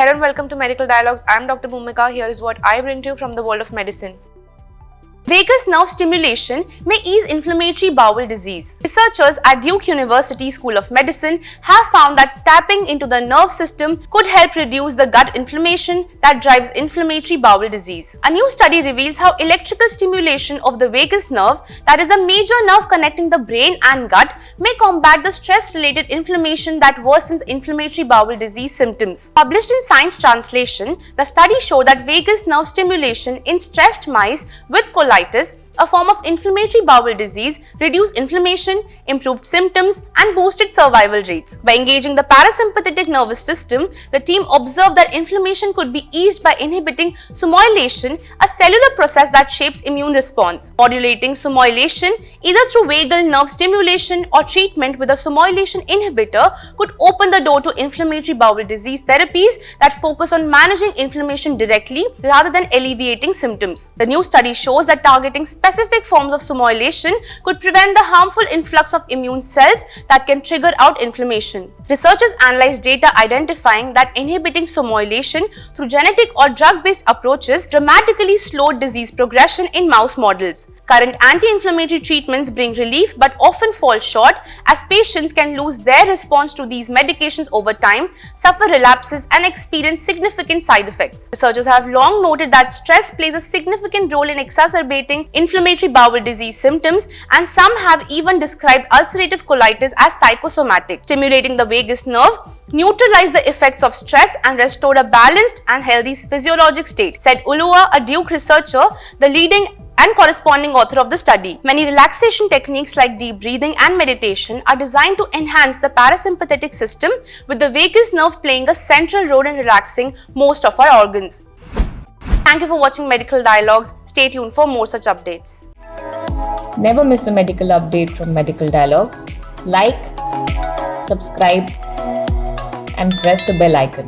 Hello and welcome to Medical Dialogues. I am Dr. Bhumika. Here is what I bring to you from the world of medicine. Vagus nerve stimulation may ease inflammatory bowel disease. Researchers at Duke University School of Medicine have found that tapping into the nerve system could help reduce the gut inflammation that drives inflammatory bowel disease. A new study reveals how electrical stimulation of the vagus nerve, that is a major nerve connecting the brain and gut, may combat the stress-related inflammation that worsens inflammatory bowel disease symptoms. Published in Science Translation, the study showed that vagus nerve stimulation in stressed mice with colitis, a form of inflammatory bowel disease, reduced inflammation, improved symptoms, and boosted survival rates. By engaging the parasympathetic nervous system, the team observed that inflammation could be eased by inhibiting summoylation, a cellular process that shapes immune response. Modulating summoylation, either through vagal nerve stimulation or treatment with a summoylation inhibitor, could open the door to inflammatory bowel disease therapies that focus on managing inflammation directly rather than alleviating symptoms. The new study shows that targeting specific forms of summoylation could prevent the harmful influx of immune cells that can trigger out inflammation. Researchers analyzed data identifying that inhibiting summoylation through genetic or drug-based approaches dramatically slowed disease progression in mouse models. Current anti-inflammatory treatments bring relief but often fall short, as patients can lose their response to these medications over time, suffer relapses, and experience significant side effects. Researchers have long noted that stress plays a significant role in exacerbating inflammatory bowel disease symptoms, and some have even described ulcerative colitis as psychosomatic. Stimulating the vagus nerve neutralized the effects of stress and restored a balanced and healthy physiologic state, said Ulua, a Duke researcher, the leading and corresponding author of the study. Many relaxation techniques like deep breathing and meditation are designed to enhance the parasympathetic system, with the vagus nerve playing a central role in relaxing most of our organs. Thank you for watching Medical Dialogues. Stay tuned for more such updates. Never miss a medical update from Medical Dialogues. Like, subscribe, and press the bell icon.